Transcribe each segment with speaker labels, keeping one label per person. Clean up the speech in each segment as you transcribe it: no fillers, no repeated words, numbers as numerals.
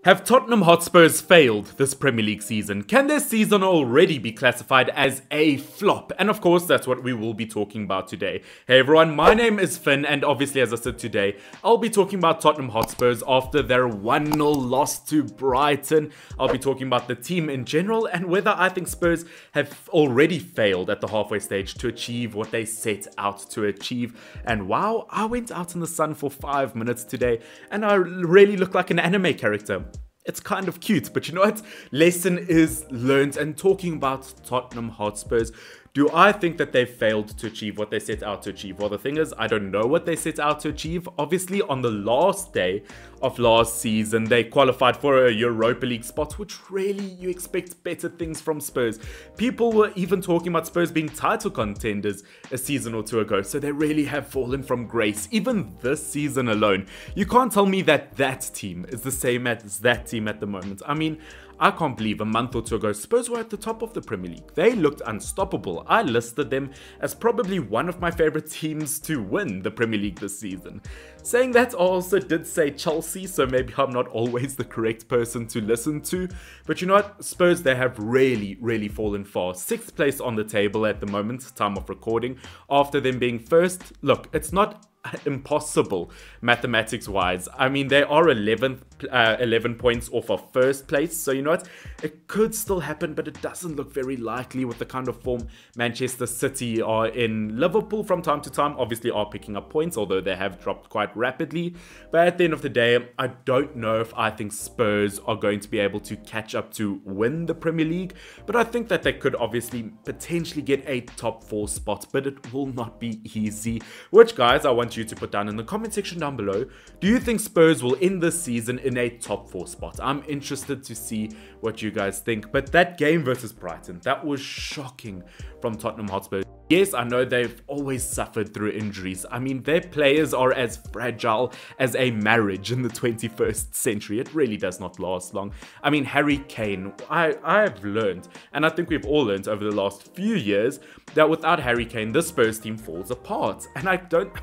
Speaker 1: Have Tottenham Hotspurs failed this Premier League season? Can their season already be classified as a flop? And of course, that's what we will be talking about today. Hey everyone, my name is Finn, and obviously as I said today, I'll be talking about Tottenham Hotspurs after their 1-0 loss to Brighton. I'll be talking about the team in general and whether I think Spurs have already failed at the halfway stage to achieve what they set out to achieve. And wow, I went out in the sun for 5 minutes today and I really look like an anime character. It's kind of cute, but you know what? Lesson is learned. And talking about Tottenham Hotspurs, do I think that they failed to achieve what they set out to achieve? Well, the thing is, I don't know what they set out to achieve. Obviously, on the last day of last season, they qualified for a Europa League spot, which really you expect better things from Spurs. People were even talking about Spurs being title contenders a season or two ago, so they really have fallen from grace. Even this season alone, you can't tell me that that team is the same as that team at the moment. I mean, I can't believe a month or two ago, Spurs were at the top of the Premier League. They looked unstoppable. I listed them as probably one of my favorite teams to win the Premier League this season. Saying that, I also did say Chelsea, so maybe I'm not always the correct person to listen to. But you know what? Spurs, they have really fallen far. 6th place on the table at the moment, time of recording, after them being first. Look, it's not impossible mathematics wise. I mean, they are 11 points off of first place, so you know what, it could still happen, but it doesn't look very likely with the kind of form Manchester City are in. Liverpool from time to time obviously are picking up points, although they have dropped quite rapidly. But at the end of the day, I don't know if I think Spurs are going to be able to catch up to win the Premier League, but I think that they could obviously potentially get a top 4 spot, but it will not be easy. Which, guys, I want you to put down in the comment section down below. Do you think Spurs will end this season in a top 4 spot? I'm interested to see what you guys think. But that game versus Brighton, that was shocking from Tottenham Hotspur. Yes, I know they've always suffered through injuries. I mean, their players are as fragile as a marriage in the 21st century. It really does not last long. I mean, Harry Kane, I've learned, and I think we've all learned over the last few years, that without Harry Kane, the Spurs team falls apart. And I don't,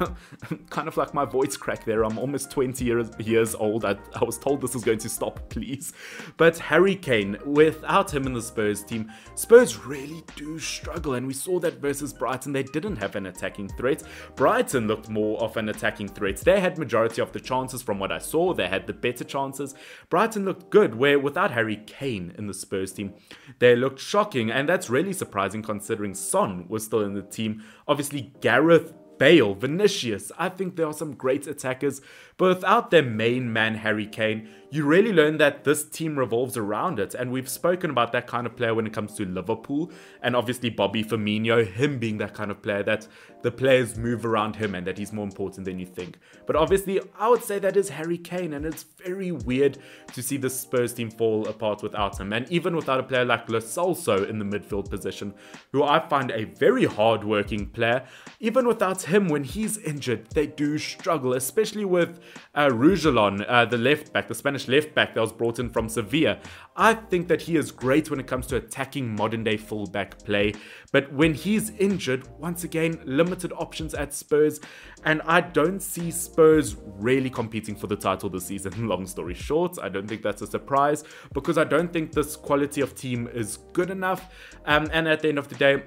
Speaker 1: kind of like my voice crack there, I'm almost 20 years old. I was told this is going to stop, please. But Harry Kane, without him in the Spurs team, Spurs really do struggle. And we saw that versus Brighton, they didn't have an attacking threat. Brighton looked more of an attacking threat. They had majority of the chances from what I saw. They had the better chances. Brighton looked good, where without Harry Kane in the Spurs team, they looked shocking. And that's really surprising considering Son was still in the team. Obviously, Gareth Bale, Vinicius, I think there are some great attackers, but without their main man Harry Kane, you really learn that this team revolves around it. And we've spoken about that kind of player when it comes to Liverpool, and obviously Bobby Firmino, him being that kind of player that the players move around him and that he's more important than you think. But obviously I would say that is Harry Kane, and it's very weird to see the Spurs team fall apart without him, and even without a player like Lo Celso in the midfield position, who I find a very hard-working player. Even without him, when he's injured, they do struggle, especially with Rougelon, the left back, the Spanish left back that was brought in from Sevilla. I think that he is great when it comes to attacking modern day fullback play, but when he's injured, once again, limited options at Spurs, and I don't see Spurs really competing for the title this season. Long story short, I don't think that's a surprise, because I don't think this quality of team is good enough, and at the end of the day,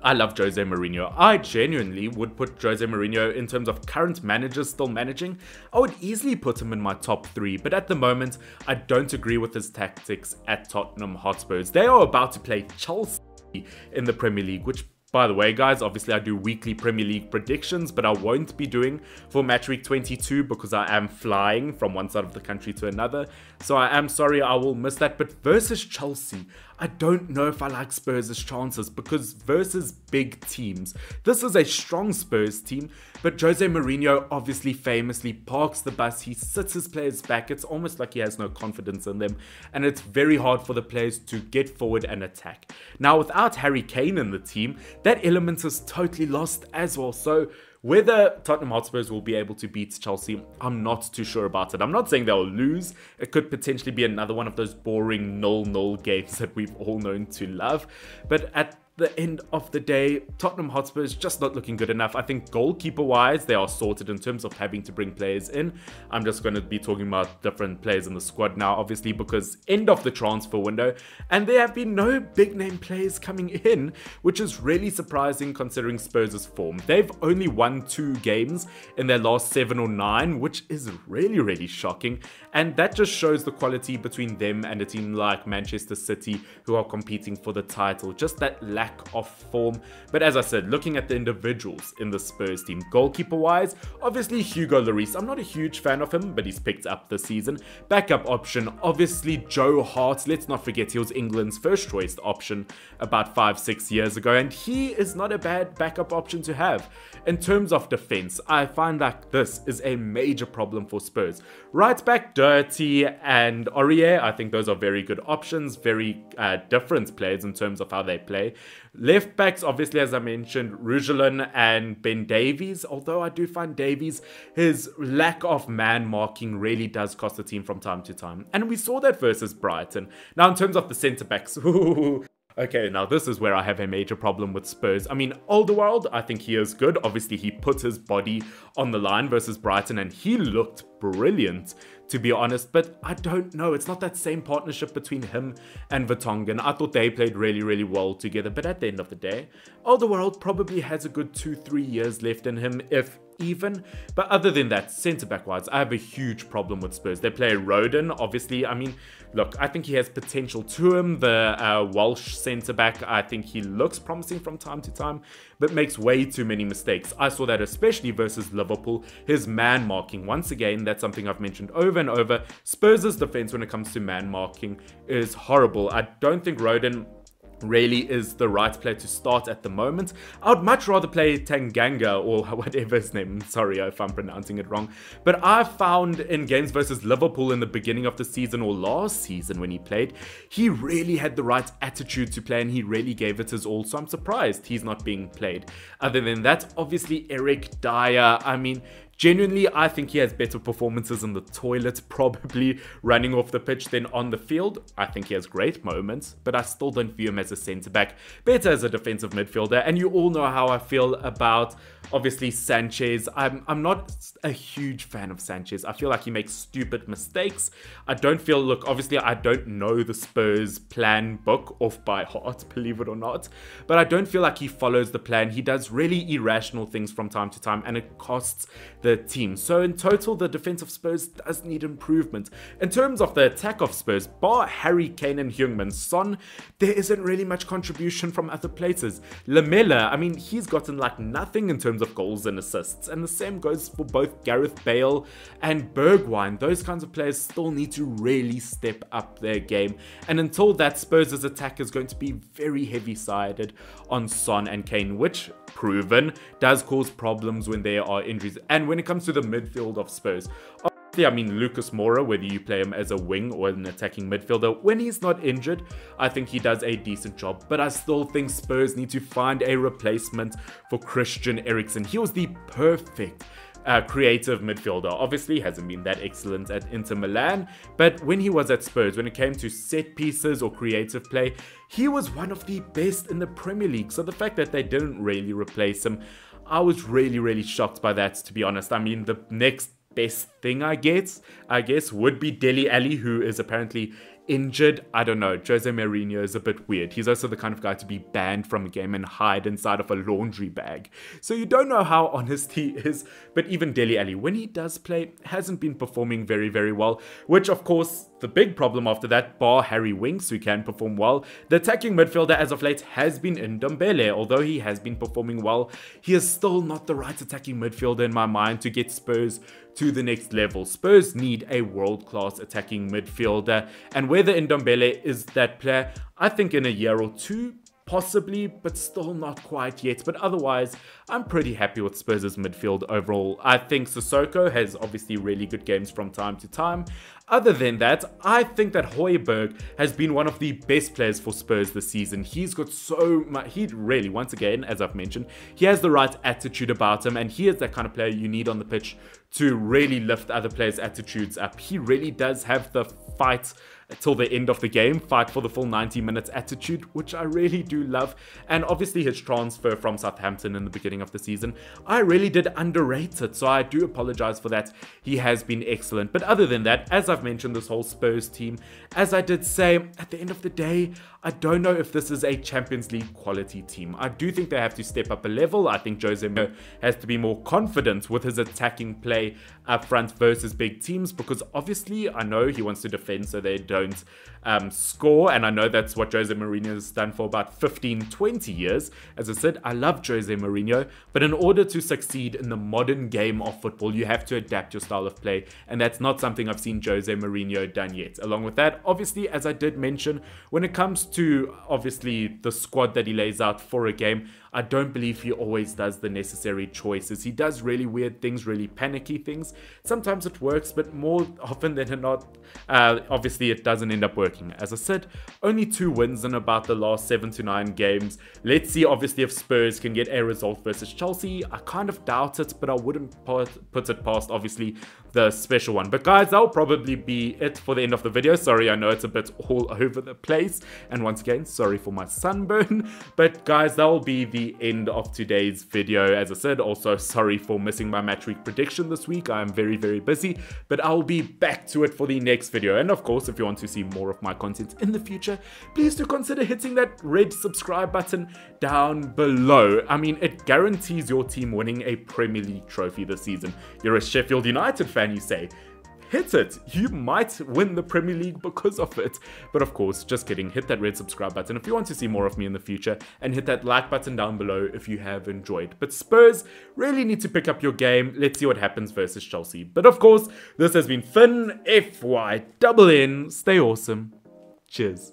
Speaker 1: I love Jose Mourinho. I genuinely would put Jose Mourinho, in terms of current managers still managing, I would easily put him in my top 3. But at the moment, I don't agree with his tactics at Tottenham Hotspurs. They are about to play Chelsea in the Premier League, which, by the way, guys, obviously I do weekly Premier League predictions, but I won't be doing for Match Week 22 because I am flying from one side of the country to another. So I am sorry, I will miss that. But versus Chelsea, I don't know if I like Spurs' chances, because versus big teams, this is a strong Spurs team, but Jose Mourinho obviously famously parks the bus. He sits his players back. It's almost like he has no confidence in them, and it's very hard for the players to get forward and attack. Now, without Harry Kane in the team, that element is totally lost as well. So whether Tottenham Hotspurs will be able to beat Chelsea, I'm not too sure about it. I'm not saying they'll lose. It could potentially be another one of those boring 0-0 games that we've all known to love. But at the end of the day, Tottenham Hotspur is just not looking good enough. I think goalkeeper-wise, they are sorted in terms of having to bring players in. I'm just going to be talking about different players in the squad now, obviously, because end of the transfer window, and there have been no big-name players coming in, which is really surprising considering Spurs' form. They've only won 2 games in their last 7 or 9, which is really, really shocking, and that just shows the quality between them and a team like Manchester City, who are competing for the title. Just that lack of form. But as I said, looking at the individuals in the Spurs team, goalkeeper-wise, obviously Hugo Lloris. I'm not a huge fan of him, but he's picked up this season. Backup option, obviously Joe Hart. Let's not forget he was England's first choice option about 5-6 years ago, and he is not a bad backup option to have. In terms of defense, I find like this is a major problem for Spurs. Right back, Doherty and Aurier, I think those are very good options, very different players in terms of how they play. Left backs, obviously, as I mentioned, Rougelin and Ben Davies, although I do find Davies, his lack of man marking really does cost the team from time to time. And we saw that versus Brighton. Now, in terms of the centre backs, okay, now this is where I have a major problem with Spurs. I mean, Alderweireld, I think he is good. Obviously, he put his body on the line versus Brighton and he looked brilliant, to be honest. But I don't know. It's not that same partnership between him and Vertonghen. I thought they played really, really well together. But at the end of the day, Alderweireld probably has a good 2-3 years left in him, if even. But other than that, centre-back wise, I have a huge problem with Spurs. They play Rodon, obviously. I mean, look, I think he has potential to him. The Welsh centre-back, I think he looks promising from time to time, but makes way too many mistakes. I saw that especially versus Liverpool. His man marking, once again, that's something I've mentioned over and over. Spurs' defense when it comes to man marking is horrible. I don't think Rodon really is the right player to start at the moment. I would much rather play Tanganga or whatever his name. Sorry if I'm pronouncing it wrong. But I found in games versus Liverpool in the beginning of the season or last season when he played, he really had the right attitude to play and he really gave it his all. So I'm surprised he's not being played. Other than that, obviously Eric Dyer. I mean, genuinely, I think he has better performances in the toilet, probably running off the pitch than on the field. I think he has great moments, but I still don't view him as a centre-back. Better as a defensive midfielder, and you all know how I feel about, obviously, Sanchez. I'm not a huge fan of Sanchez. I feel like he makes stupid mistakes. I don't feel, look, obviously, I don't know the Spurs plan book off by heart, believe it or not, but I don't feel like he follows the plan. He does really irrational things from time to time, and it costs the team. So in total, the defense of Spurs does need improvement. In terms of the attack of Spurs, bar Harry Kane and Heung-min Son, there isn't really much contribution from other places. Lamela, I mean, he's gotten like nothing in terms of goals and assists, and the same goes for both Gareth Bale and Bergwijn. Those kinds of players still need to really step up their game, and until that, Spurs' attack is going to be very heavy-sided on Son and Kane, which, proven, does cause problems when there are injuries. And when it comes to the midfield of Spurs, obviously, I mean, Lucas Moura, whether you play him as a wing or an attacking midfielder, when he's not injured, I think he does a decent job. But I still think Spurs need to find a replacement for Christian Eriksen. He was the perfect creative midfielder. Obviously hasn't been that excellent at Inter Milan, but when he was at Spurs, when it came to set pieces or creative play, he was one of the best in the Premier League. So the fact that they didn't really replace him, I was really, really shocked by that, to be honest. I mean, the next best thing I guess would be Dele Alli, who is apparently injured. I don't know. Jose Mourinho is a bit weird. He's also the kind of guy to be banned from a game and hide inside of a laundry bag. So you don't know how honest he is. But even Dele Alli, when he does play, hasn't been performing very, very well. Which, of course, the big problem after that, bar Harry Winks, who can perform well, the attacking midfielder as of late has been Ndombele. Although he has been performing well, he is still not the right attacking midfielder in my mind to get Spurs to the next level. Spurs need a world-class attacking midfielder, and whether Ndombele is that player, I think in a year or two, possibly, but still not quite yet. But otherwise, I'm pretty happy with Spurs' midfield overall. I think Sissoko has obviously really good games from time to time. Other than that, I think that Højbjerg has been one of the best players for Spurs this season. He's got so much, he really, once again, as I've mentioned, he has the right attitude about him, and he is that kind of player you need on the pitch to really lift other players' attitudes up. He really does have the fight till the end of the game, fight for the full 90 minutes attitude, which I really do love. And obviously his transfer from Southampton in the beginning of the season, I really did underrate it, so I do apologize for that. He has been excellent. But other than that, as I've mentioned, this whole Spurs team, as I did say, at the end of the day, I don't know if this is a Champions League quality team. I do think they have to step up a level. I think Jose Mourinho has to be more confident with his attacking play up front versus big teams, because obviously I know he wants to defend so they don't score, and I know that's what Jose Mourinho has done for about 15-20 years. As I said, I love Jose Mourinho, but in order to succeed in the modern game of football, you have to adapt your style of play, and that's not something I've seen Jose Mourinho done yet. Along with that, obviously, as I did mention, when it comes to obviously the squad that he lays out for a game, I don't believe he always does the necessary choices. He does really weird things, really panicky things. Sometimes it works, but more often than not, obviously it doesn't end up working. As I said, only 2 wins in about the last 7 to 9 games. Let's see, obviously, if Spurs can get a result versus Chelsea. I kind of doubt it, but I wouldn't put it past, obviously, the special one. But guys, that'll probably be it for the end of the video. Sorry, I know it's a bit all over the place. And once again, sorry for my sunburn. But guys, that will be the end of today's video. As I said, also sorry for missing my match week prediction this week. I am very, very busy, but I'll be back to it for the next video. And of course, if you want to see more of my content in the future, please do consider hitting that red subscribe button down below. I mean, it guarantees your team winning a Premier League trophy this season. You're a Sheffield United fan, you say. Hit it. You might win the Premier League because of it. But of course, just kidding. Hit that red subscribe button if you want to see more of me in the future, and hit that like button down below if you have enjoyed. But Spurs really need to pick up your game. Let's see what happens versus Chelsea. But of course, this has been Finn, FYNN. Stay awesome. Cheers.